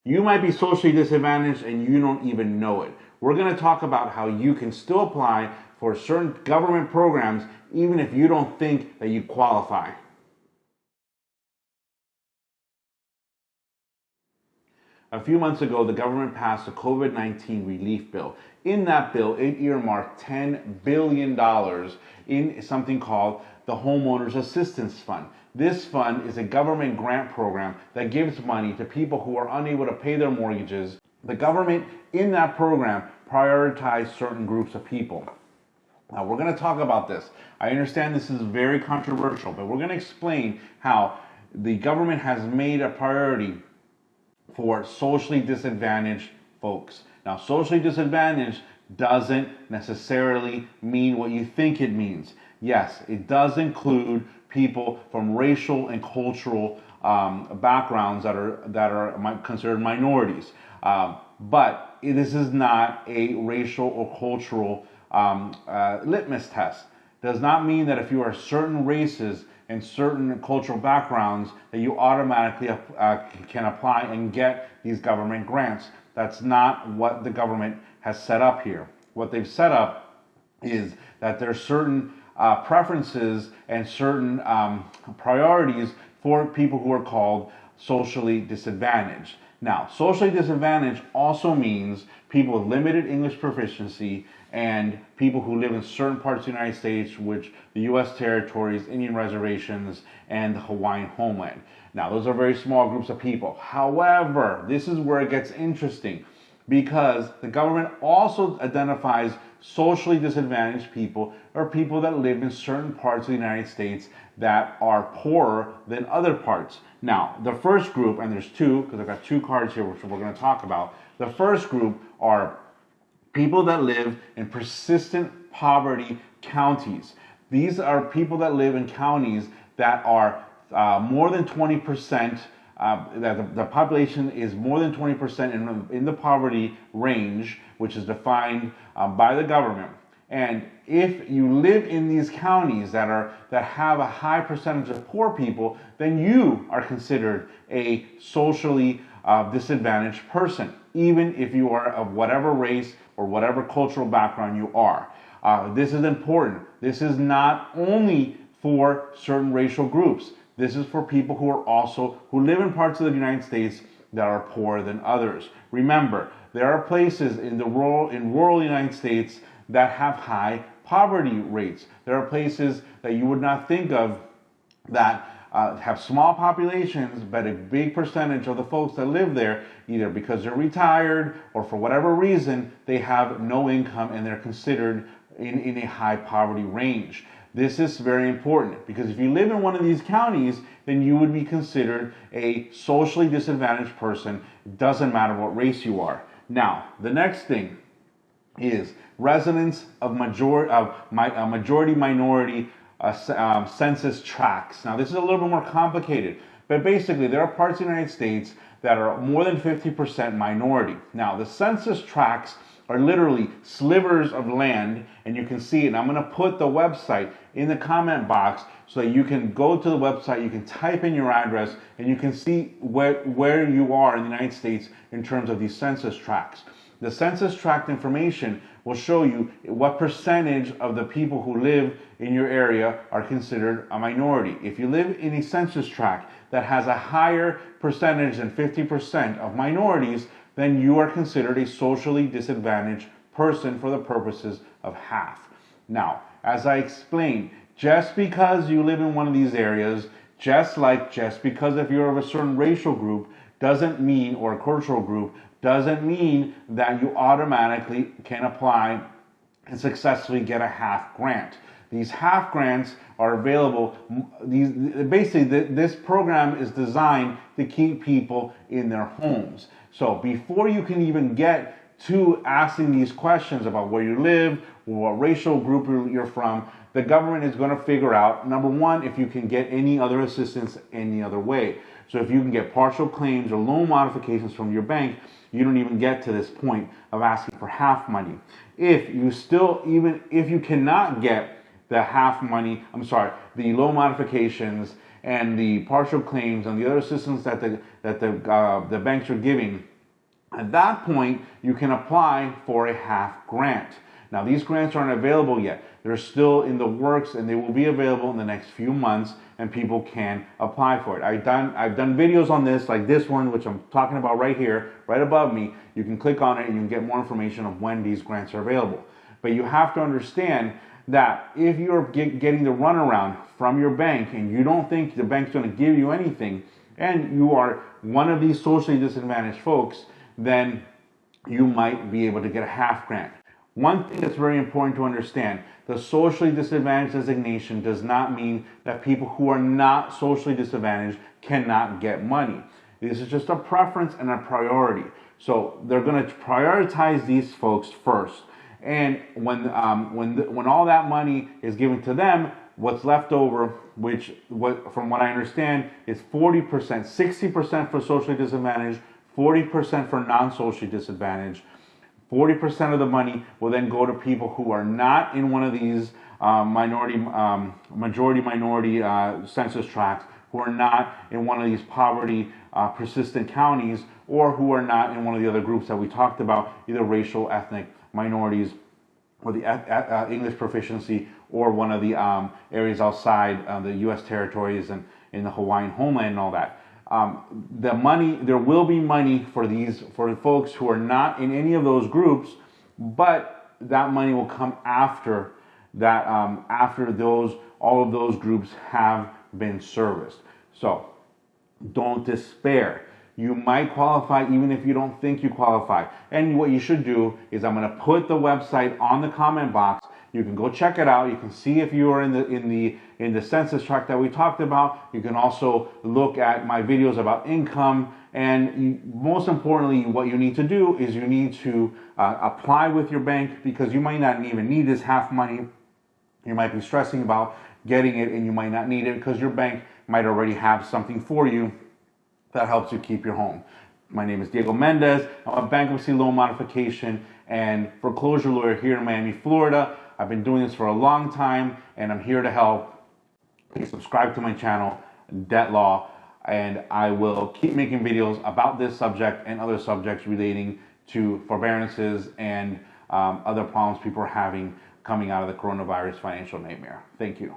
You might be socially disadvantaged and you don't even know it. We're going to talk about how you can still apply for certain government programs even if you don't think that you qualify. A few months ago, the government passed a COVID-19 relief bill. In that bill, it earmarked $10 billion in something called the Homeowners Assistance Fund. This fund is a government grant program that gives money to people who are unable to pay their mortgages. The government in that program prioritized certain groups of people. Now, we're going to talk about this. I understand this is very controversial, but we're going to explain how the government has made a priority for socially disadvantaged folks. Now, socially disadvantaged doesn't necessarily mean what you think it means. Yes, it does include people from racial and cultural backgrounds that are considered minorities. But this is not a racial or cultural litmus test. Does not mean that if you are certain races and certain cultural backgrounds that you automatically can apply and get these government grants. That's not what the government has set up here. What they've set up is that there's certain preferences and certain priorities for people who are called socially disadvantaged. Now, socially disadvantaged also means people with limited English proficiency and people who live in certain parts of the United States, which the U.S. territories, Indian reservations, and the Hawaiian homeland. Now, those are very small groups of people. However, this is where it gets interesting because the government also identifies socially disadvantaged people or people that live in certain parts of the United States that are poorer than other parts. Now, the first group, and there's two, because I've got two cards here which we're going to talk about. The first group are people that live in persistent poverty counties. These are people that live in counties that are more than 20%, that the population is more than 20% in the poverty range, which is defined by the government. And if you live in these counties that have a high percentage of poor people, then you are considered a socially disadvantaged person, even if you are of whatever race or whatever cultural background you are. This is important. This is not only for certain racial groups. This is for people who live in parts of the United States that are poorer than others. Remember, there are places in rural United States that have high poverty rates. There are places that you would not think of that have small populations, but a big percentage of the folks that live there, either because they're retired or for whatever reason, they have no income and they're considered in a high poverty range. This is very important because if you live in one of these counties, then you would be considered a socially disadvantaged person. It doesn't matter what race you are. Now, the next thing is residents of majority minority census tracts. Now, this is a little bit more complicated, but basically there are parts of the United States that are more than 50% minority. Now, the census tracts are literally slivers of land, and you can see it. And I'm going to put the website in the comment box so that you can go to the website, you can type in your address, and you can see where you are in the United States in terms of these census tracts. The census tract information will show you what percentage of the people who live in your area are considered a minority. If you live in a census tract that has a higher percentage than 50% of minorities, then you are considered a socially disadvantaged person for the purposes of half. Now, as I explained, just because you live in one of these areas, just because if you're of a certain racial group, doesn't mean, or a cultural group, doesn't mean that you automatically can apply and successfully get a half grant. These half grants are available. Basically, this program is designed to keep people in their homes. So before you can even get to asking these questions about where you live, what racial group you're from, the government is going to figure out, number one, if you can get any other assistance any other way. So if you can get partial claims or loan modifications from your bank, you don't even get to this point of asking for half money. Even if you cannot get the half money, the loan modifications and the partial claims and the other assistance that the banks are giving, At that point, you can apply for a half grant. Now, these grants aren't available yet. They're still in the works, and they will be available in the next few months, and people can apply for it. I've done videos on this, like this one, which I'm talking about right here, right above me. You can click on it and you can get more information of when these grants are available. But you have to understand that if you're getting the runaround from your bank and you don't think the bank's going to give you anything, and you are one of these socially disadvantaged folks, then you might be able to get a half grant. One thing that's very important to understand, the socially disadvantaged designation does not mean that people who are not socially disadvantaged cannot get money. This is just a preference and a priority. So they're going to prioritize these folks first. And when all that money is given to them, what's left over, from what I understand, is 40%, 60% for socially disadvantaged, 40% for non-socially disadvantaged. 40% of the money will then go to people who are not in one of these majority minority census tracts, who are not in one of these poverty persistent counties, or who are not in one of the other groups that we talked about, either racial, ethnic minorities, or the English proficiency, or one of the areas outside the U.S. territories and in the Hawaiian homeland and all that. There will be money for the folks who are not in any of those groups, but that money will come after that, all of those groups have been serviced. So don't despair. You might qualify even if you don't think you qualify. And what you should do is, I'm going to put the website on the comment box. You can go check it out. You can see if you are in the census tract that we talked about. You can also look at my videos about income. And most importantly, what you need to do is you need to apply with your bank, because you might not even need this half money. You might be stressing about getting it, and you might not need it because your bank might already have something for you that helps you keep your home. My name is Diego Mendez. I'm a bankruptcy loan modification and foreclosure lawyer here in Miami, Florida. I've been doing this for a long time, and I'm here to help. Please subscribe to my channel, Debt Law, and I will keep making videos about this subject and other subjects relating to forbearances and other problems people are having coming out of the coronavirus financial nightmare. Thank you.